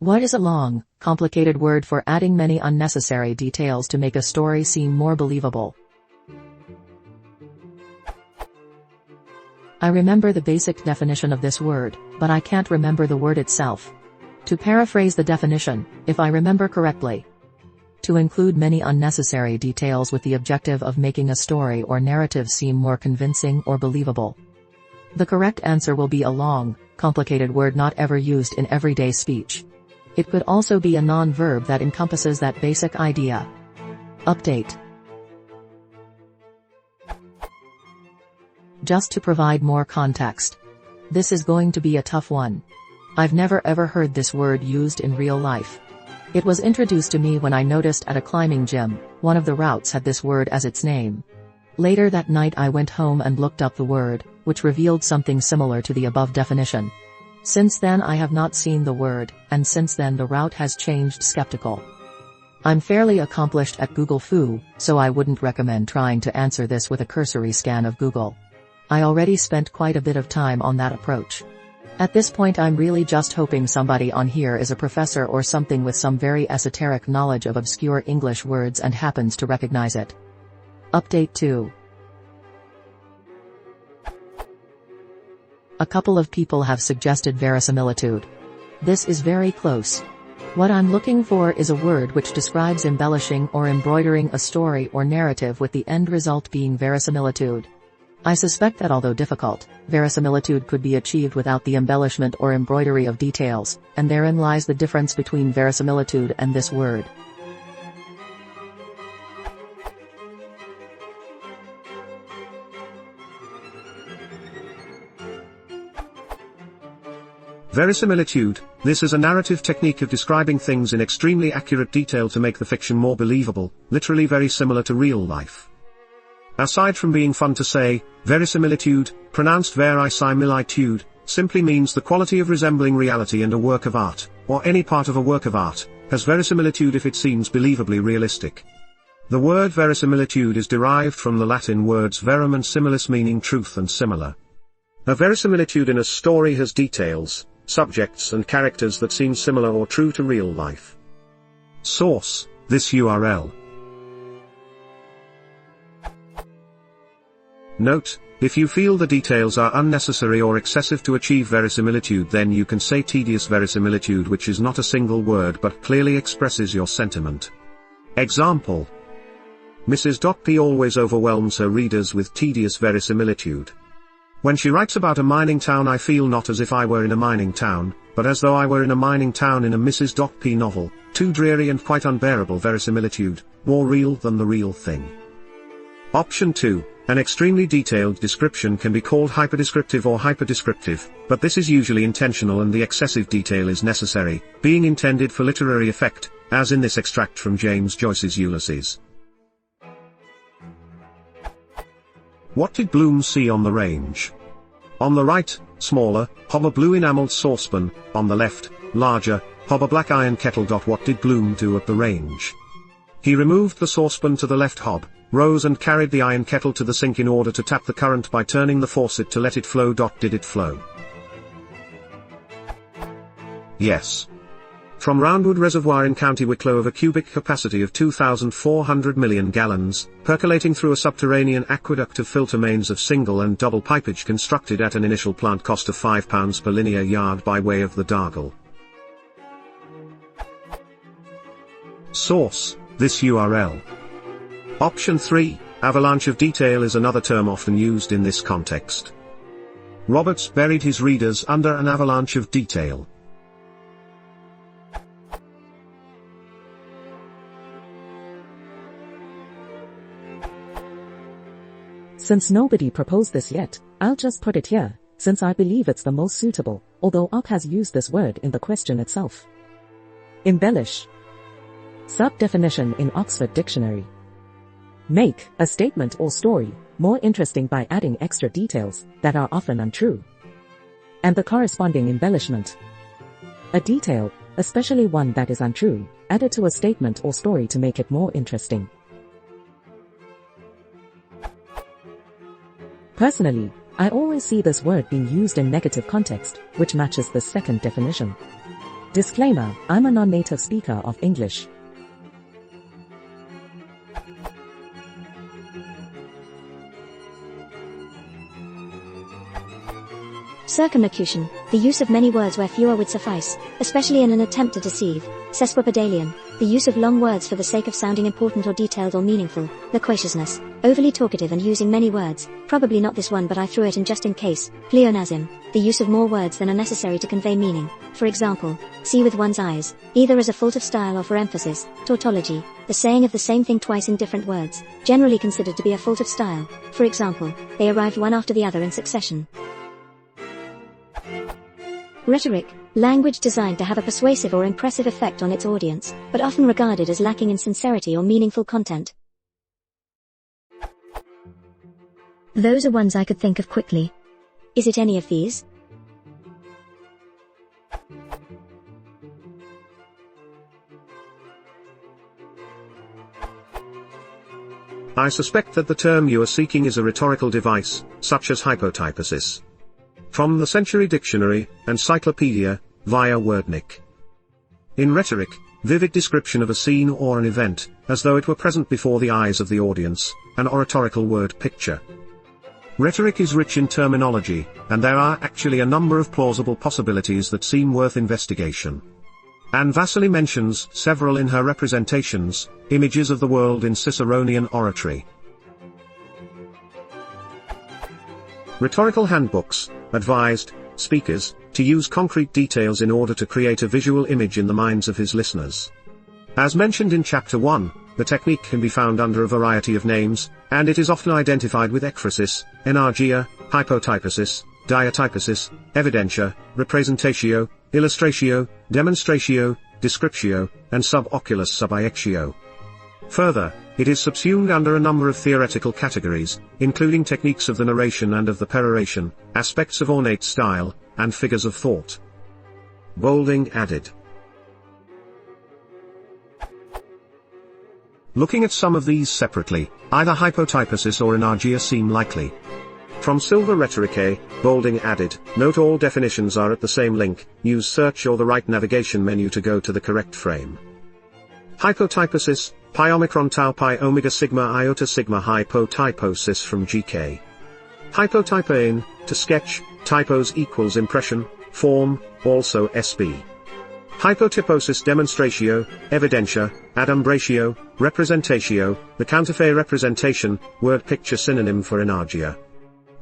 What is a long, complicated word for adding many unnecessary details to make a story seem more believable? I remember the basic definition of this word, but I can't remember the word itself. To paraphrase the definition, if I remember correctly, to include many unnecessary details with the objective of making a story or narrative seem more convincing or believable. The correct answer will be a long, complicated word not ever used in everyday speech. It could also be a non-verb that encompasses that basic idea. Update. Just to provide more context. This is going to be a tough one. I've never ever heard this word used in real life. It was introduced to me when I noticed at a climbing gym, one of the routes had this word as its name. Later that night I went home and looked up the word, which revealed something similar to the above definition. Since then I have not seen the word, and since then the route has changed. Skeptical. I'm fairly accomplished at Google Foo, so I wouldn't recommend trying to answer this with a cursory scan of Google. I already spent quite a bit of time on that approach. At this point I'm really just hoping somebody on here is a professor or something with some very esoteric knowledge of obscure English words and happens to recognize it. Update 2. A couple of people have suggested verisimilitude. This is very close. What I'm looking for is a word which describes embellishing or embroidering a story or narrative with the end result being verisimilitude. I suspect that although difficult, verisimilitude could be achieved without the embellishment or embroidery of details, and therein lies the difference between verisimilitude and this word. Verisimilitude. This is a narrative technique of describing things in extremely accurate detail to make the fiction more believable, literally very similar to real life. Aside from being fun to say, verisimilitude, pronounced verisimilitude, simply means the quality of resembling reality and a work of art, or any part of a work of art, has verisimilitude if it seems believably realistic. The word verisimilitude is derived from the Latin words verum and similis meaning truth and similar. A verisimilitude in a story has details, subjects and characters that seem similar or true to real life. Source: this URL. Note: if you feel the details are unnecessary or excessive to achieve verisimilitude, then you can say tedious verisimilitude, which is not a single word but clearly expresses your sentiment. Example: Mrs. P always overwhelms her readers with tedious verisimilitude. When she writes about a mining town, I feel not as if I were in a mining town, but as though I were in a mining town in a Mrs. P novel. Too dreary and quite unbearable verisimilitude, more real than the real thing. Option 2. An extremely detailed description can be called hyperdescriptive or hyperdescriptive, but this is usually intentional and the excessive detail is necessary, being intended for literary effect, as in this extract from James Joyce's Ulysses. What did Bloom see on the range? On the right, smaller, hob a blue enameled saucepan, on the left, larger, hob a black iron kettle. What did Bloom do at the range? He removed the saucepan to the left hob, rose and carried the iron kettle to the sink in order to tap the current by turning the faucet to let it flow. Did it flow? Yes. From Roundwood Reservoir in County Wicklow of a cubic capacity of 2,400 million gallons, percolating through a subterranean aqueduct of filter mains of single and double pipage constructed at an initial plant cost of £5 per linear yard by way of the Dargle. Source: this URL. Option 3, avalanche of detail is another term often used in this context. Roberts buried his readers under an avalanche of detail. Since nobody proposed this yet, I'll just put it here, since I believe it's the most suitable, although Ock has used this word in the question itself. Embellish. Sub-definition in Oxford Dictionary. Make a statement or story more interesting by adding extra details that are often untrue. And the corresponding embellishment. A detail, especially one that is untrue, added to a statement or story to make it more interesting. Personally, I always see this word being used in negative context, which matches the second definition. Disclaimer, I'm a non-native speaker of English. Circumlocution, the use of many words where fewer would suffice, especially in an attempt to deceive. Sesquipedalian, the use of long words for the sake of sounding important or detailed or meaningful. Loquaciousness, overly talkative and using many words, probably not this one but I threw it in just in case. Pleonasm, the use of more words than are necessary to convey meaning. For example, see with one's eyes, either as a fault of style or for emphasis. Tautology, the saying of the same thing twice in different words, generally considered to be a fault of style. For example, they arrived one after the other in succession. Rhetoric, language designed to have a persuasive or impressive effect on its audience, but often regarded as lacking in sincerity or meaningful content. Those are ones I could think of quickly. Is it any of these? I suspect that the term you are seeking is a rhetorical device, such as hypotypesis. From the Century Dictionary, Encyclopedia, via Wordnik. In rhetoric, vivid description of a scene or an event, as though it were present before the eyes of the audience, an oratorical word picture. Rhetoric is rich in terminology, and there are actually a number of plausible possibilities that seem worth investigation. Anne Vasily mentions several in her representations, images of the world in Ciceronian oratory. Rhetorical handbooks advised speakers to use concrete details in order to create a visual image in the minds of his listeners. As mentioned in Chapter 1, the technique can be found under a variety of names, and it is often identified with ekphrasis, enargia, hypotypesis, diatypesis, evidentia, representatio, illustratio, demonstratio, descriptio, and suboculus subiectio. Further, it is subsumed under a number of theoretical categories, including techniques of the narration and of the peroration, aspects of ornate style, and figures of thought. Bolding added. Looking at some of these separately, either hypotypesis or enargia seem likely. From Silva Rhetoricae, Bolding added, note all definitions are at the same link, use search or the right navigation menu to go to the correct frame. Hypotypesis, pi omicron tau pi omega sigma iota sigma hypotyposis from GK. Hypotypein, to sketch, typos equals impression, form, also SB. Hypotyposis demonstratio, evidentia, adumbratio, representatio, the counterfeit representation, word picture synonym for enargia.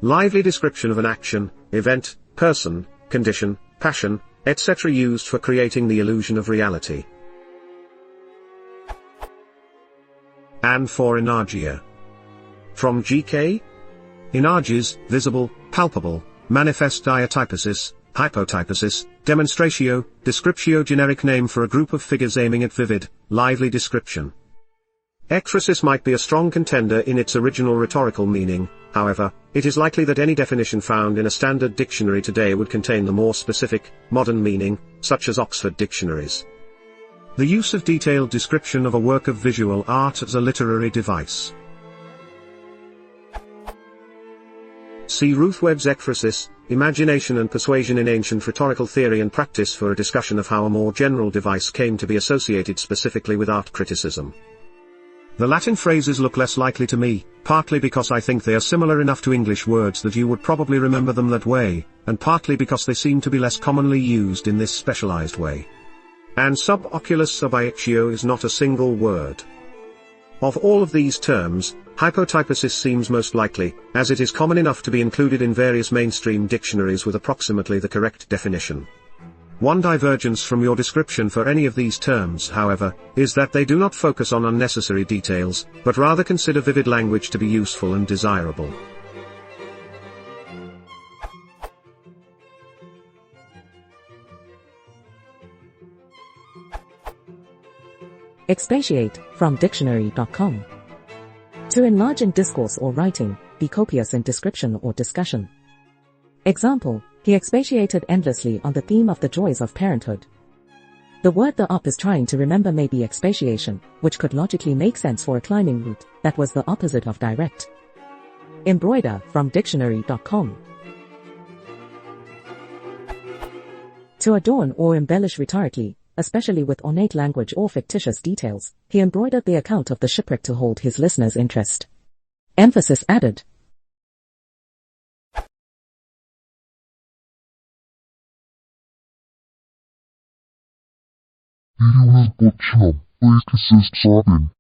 Lively description of an action, event, person, condition, passion, etc. used for creating the illusion of reality. And for enargia. From GK? Enarges, visible, palpable, manifest diatypesis, hypotypesis, demonstratio, descriptio generic name for a group of figures aiming at vivid, lively description. Ekphrasis might be a strong contender in its original rhetorical meaning, however, it is likely that any definition found in a standard dictionary today would contain the more specific, modern meaning, such as Oxford dictionaries. The use of detailed description of a work of visual art as a literary device. See Ruth Webb's Ekphrasis, Imagination and Persuasion in Ancient Rhetorical Theory and Practice for a discussion of how a more general device came to be associated specifically with art criticism. The Latin phrases look less likely to me, partly because I think they are similar enough to English words that you would probably remember them that way, and partly because they seem to be less commonly used in this specialized way. And suboculus subiectio is not a single word. Of all of these terms, hypotypesis seems most likely, as it is common enough to be included in various mainstream dictionaries with approximately the correct definition. One divergence from your description for any of these terms, however, is that they do not focus on unnecessary details, but rather consider vivid language to be useful and desirable. Expatiate, from dictionary.com. To enlarge in discourse or writing, be copious in description or discussion. Example, he expatiated endlessly on the theme of the joys of parenthood. The word the op is trying to remember may be expatiation, which could logically make sense for a climbing route, that was the opposite of direct. Embroider, from dictionary.com. To adorn or embellish rhetorically, especially with ornate language or fictitious details, he embroidered the account of the shipwreck to hold his listeners' interest. Emphasis added. Hindi mo nagpot siya, may kisses sa akin.